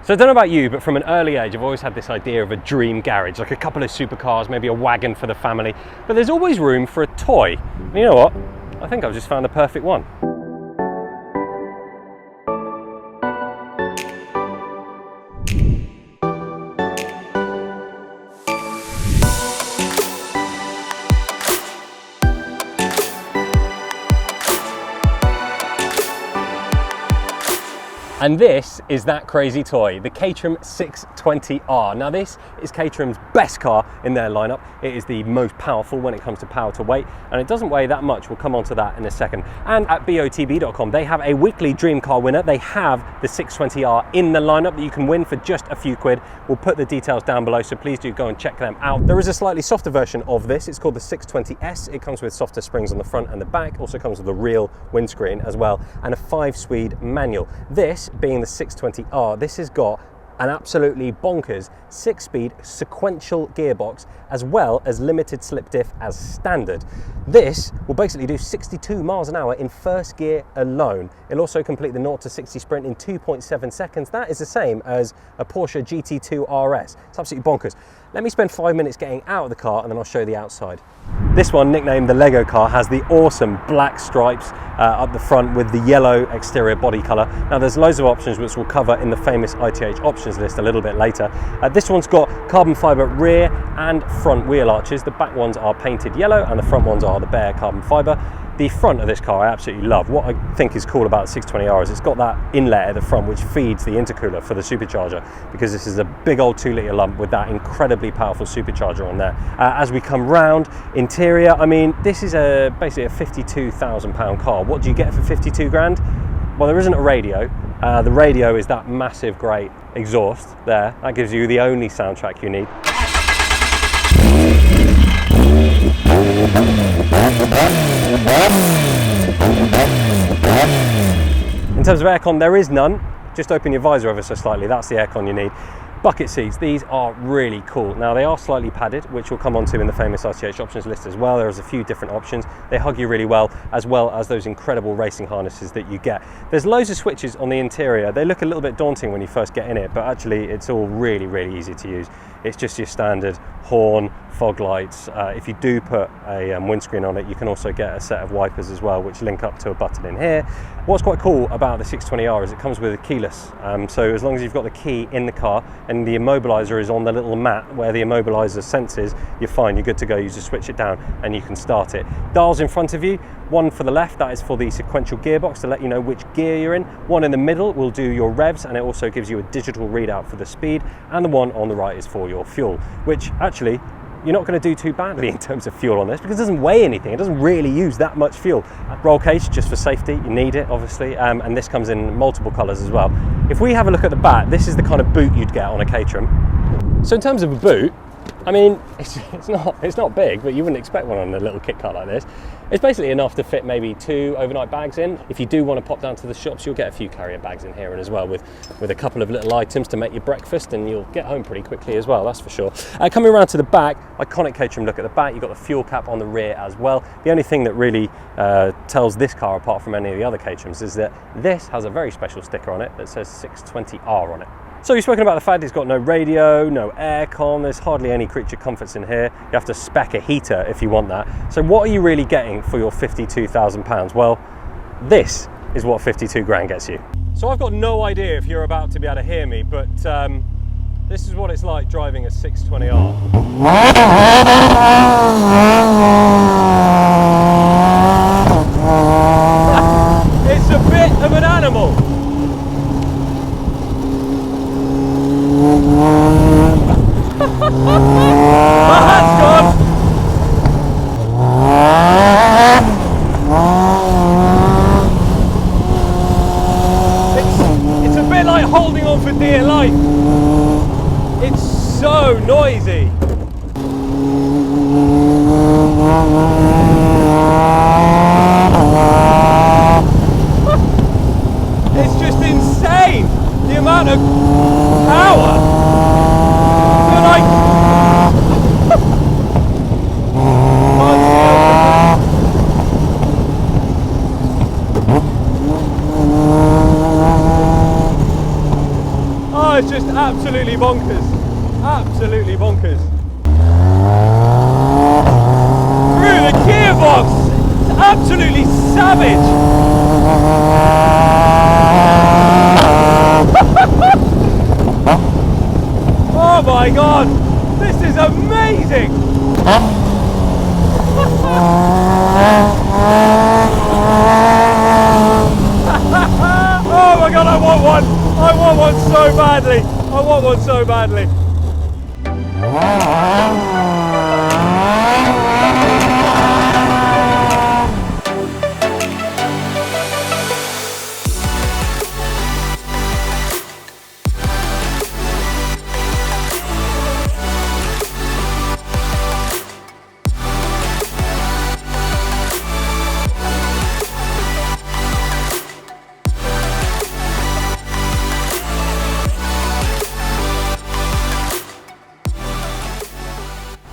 So I don't know about you, but from an early age, I've always had this idea of a dream garage, like a couple of supercars, maybe a wagon for the family, but there's always room for a toy. And you know what? I think I've just found the perfect one. And this is that crazy toy, the Caterham 620R. Now this is Caterham's best car in their lineup. It is the most powerful when it comes to power to weight, and it doesn't weigh that much. We'll come on to that in a second. And at botb.com, they have a weekly dream car winner. They have the 620R in the lineup that you can win for just a few quid. We'll put the details down below, so please do go and check them out. There is a slightly softer version of this. It's called the 620S. It comes with softer springs on the front and the back. Also comes with a real windscreen as well, and a 5-speed manual. This being the 620R, this has got an absolutely bonkers 6-speed sequential gearbox, as well as limited slip diff as standard. This will basically do 62 miles an hour in first gear alone. It'll also complete the 0 to 60 sprint in 2.7 seconds. That is the same as a Porsche GT2 RS. It's absolutely bonkers. Let me spend 5 minutes getting out of the car and then I'll show you the outside. This one, nicknamed the Lego car, has the awesome black stripes up the front with the yellow exterior body colour. Now there's loads of options which we'll cover in the famous ITH options list a little bit later. This one's got carbon fibre rear and front wheel arches. The back ones are painted yellow and the front ones are the bare carbon fibre. The front of this car I absolutely love. What I think is cool about the 620R is it's got that inlet at the front which feeds the intercooler for the supercharger, because this is a big old 2-litre lump with that incredibly powerful supercharger on there. As we come round, interior, I mean, this is basically a £52,000 car. What do you get for 52 grand? Well, there isn't a radio. The radio is that massive great exhaust there. That gives you the only soundtrack you need. In terms of aircon, there is none. Just open your visor ever so slightly, that's the aircon you need. Bucket seats, these are really cool. Now they are slightly padded, which we'll come on to in the famous ITH options list as well. There's a few different options. They hug you really well as those incredible racing harnesses that you get. There's loads of switches on the interior. They look a little bit daunting when you first get in it, but actually it's all really, really easy to use. It's just your standard horn, fog lights. If you do put a windscreen on it, you can also get a set of wipers as well, which link up to a button in here. What's quite cool about the 620R is it comes with a keyless. So as long as you've got the key in the car and the immobilizer is on the little mat where the immobilizer senses, you're fine, you're good to go. You just switch it down and you can start it. Dials in front of you, one for the left, that is for the sequential gearbox to let you know which gear you're in. One in the middle will do your revs, and it also gives you a digital readout for the speed, and the one on the right is for your fuel, which actually you're not going to do too badly in terms of fuel on this because it doesn't weigh anything. It doesn't really use that much fuel. Roll cage, just for safety, you need it obviously, and this comes in multiple colours as well. If we have a look at the back, this is the kind of boot you'd get on a Caterham. So in terms of a boot, I mean, it's not big, but you wouldn't expect one on a little kit car like this. It's basically enough to fit maybe 2 overnight bags in. If you do want to pop down to the shops, you'll get a few carrier bags in here and as well with a couple of little items to make your breakfast, and you'll get home pretty quickly as well, that's for sure. Coming around to the back, iconic Caterham look at the back. You've got the fuel cap on the rear as well. The only thing that really tells this car apart from any of the other Caterhams is that this has a very special sticker on it that says 620R on it. So we've spoken about the fact it's got no radio, no aircon, there's hardly any creature comforts in here. You have to spec a heater if you want that. So what are you really getting for your £52,000? Well, this is what 52 grand gets you. So I've got no idea if you're about to be able to hear me, but this is what it's like driving a 620R. It's a bit of an animal. My hat's gone! It's a bit like holding on for dear life. It's so noisy. It's just insane, the amount of power. car is just absolutely bonkers. Absolutely bonkers. Through the gearbox! It's absolutely savage! Oh my god! This is amazing! Oh my god, I want one! I want one so badly! I want one so badly!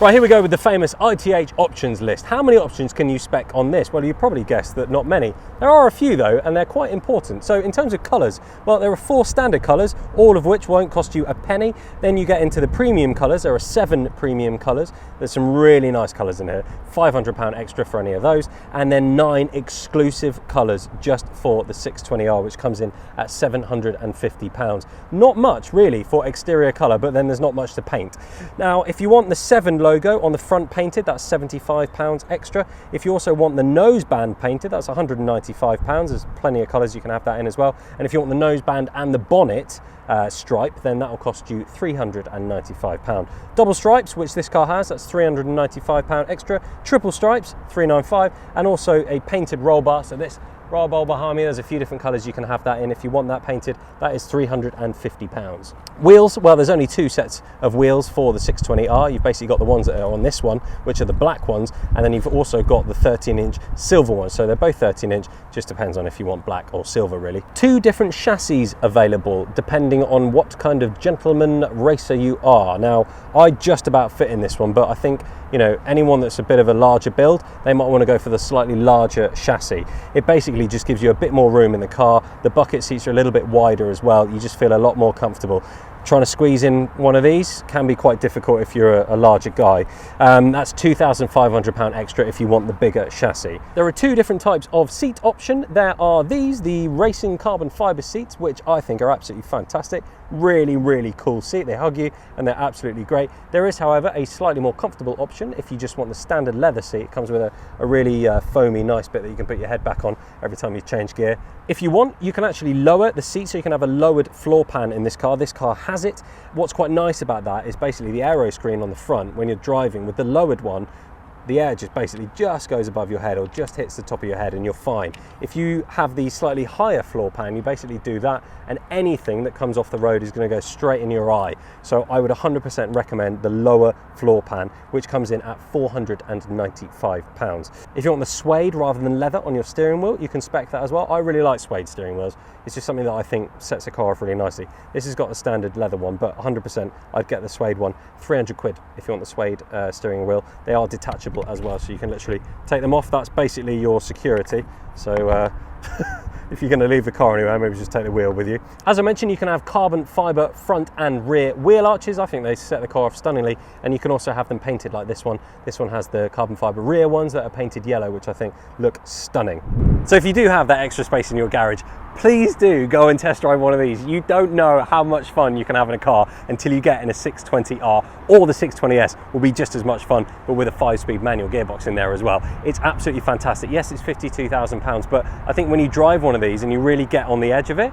Right, here we go with the famous ITH options list. How many options can you spec on this? Well, you probably guessed that not many. There are a few though, and they're quite important. So in terms of colours, well, there are 4 standard colours, all of which won't cost you a penny. Then you get into the premium colours. There are 7 premium colours. There's some really nice colours in here. £500 extra for any of those. And then 9 exclusive colours just for the 620R, which comes in at £750. Not much really for exterior colour, but then there's not much to paint. Now, if you want the 7 logo on the front painted, that's £75 extra. If you also want the noseband painted, that's £195. There's plenty of colours you can have that in as well. And if you want the noseband and the bonnet stripe, then that will cost you £395. Double stripes, which this car has, that's £395 extra. Triple stripes, £395, and also a painted roll bar. So this roll bar behind me, there's a few different colours you can have that in. If you want that painted, that is £350. Wheels, well, there's only 2 sets of wheels for the 620R. You've basically got the ones that are on this one, which are the black ones, and then you've also got the 13-inch silver ones. So they're both 13-inch, just depends on if you want black or silver, really. 2 different chassis available, depending on what kind of gentleman racer you are. Now, I just about fit in this one, but I think, you know, anyone that's a bit of a larger build, they might want to go for the slightly larger chassis. It basically just gives you a bit more room in the car. The bucket seats are a little bit wider as well. You just feel a lot more comfortable. Trying to squeeze in one of these can be quite difficult if you're a larger guy. That's £2,500 extra if you want the bigger chassis. There are 2 different types of seat option. There are these, the racing carbon fibre seats, which I think are absolutely fantastic. Really, really cool seat. They hug you and they're absolutely great. There is, however, a slightly more comfortable option if you just want the standard leather seat. It comes with a really foamy, nice bit that you can put your head back on every time you change gear. If you want, you can actually lower the seat, so you can have a lowered floor pan in this car. This car has it. What's quite nice about that is basically the aero screen on the front. When you're driving with the lowered one, the air just basically just goes above your head or just hits the top of your head and you're fine. If you have the slightly higher floor pan, you basically do that and anything that comes off the road is going to go straight in your eye. So I would 100% recommend the lower floor pan, which comes in at £495. If you want the suede rather than leather on your steering wheel, you can spec that as well. I really like suede steering wheels. It's just something that I think sets a car off really nicely. This has got a standard leather one, but 100% I'd get the suede one. £300 if you want the suede steering wheel. They are detachable as well, so you can literally take them off. That's basically your security. So if you're going to leave the car anywhere, maybe just take the wheel with you. As I mentioned, you can have carbon fibre front and rear wheel arches. I think they set the car off stunningly, and you can also have them painted like this one. This one has the carbon fibre rear ones that are painted yellow, which I think look stunning. So if you do have that extra space in your garage, please do go and test drive one of these. You don't know how much fun you can have in a car until you get in a 620R, or the 620S will be just as much fun, but with a 5-speed manual gearbox in there as well. It's absolutely fantastic. Yes, it's £52,000, but I think when you drive one of these and you really get on the edge of it,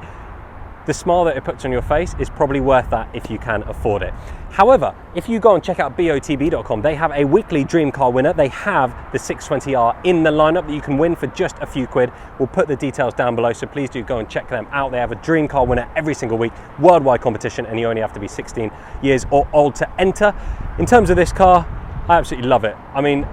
the smile that it puts on your face is probably worth that if you can afford it. However, if you go and check out botb.com, they have a weekly dream car winner. They have the 620R in the lineup that you can win for just a few quid. We'll put the details down below, so please do go and check them out. They have a dream car winner every single week, worldwide competition, and you only have to be 16 years or old to enter. In terms of this car, I absolutely love it. I mean,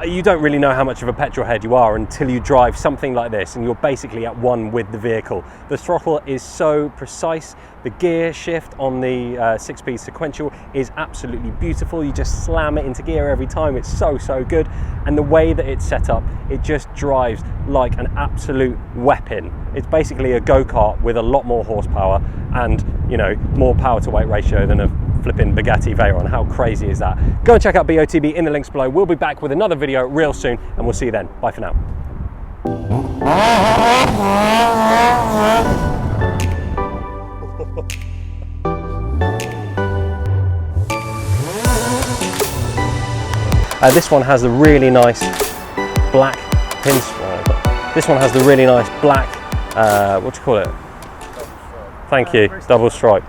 you don't really know how much of a petrol head you are until you drive something like this and you're basically at one with the vehicle. The throttle is so precise. The gear shift on the 6-speed sequential is absolutely beautiful. You just slam it into gear every time. It's so good. And the way that it's set up, it just drives like an absolute weapon. It's basically a go-kart with a lot more horsepower and, you know, more power to weight ratio than a flipping Bugatti Veyron. How crazy is that? Go and check out BOTB in the links below. We'll be back with another video real soon, and we'll see you then. Bye for now. This one has a really nice black pinstripe. This one has the really nice black, what do you call it? Thank you, double stripe.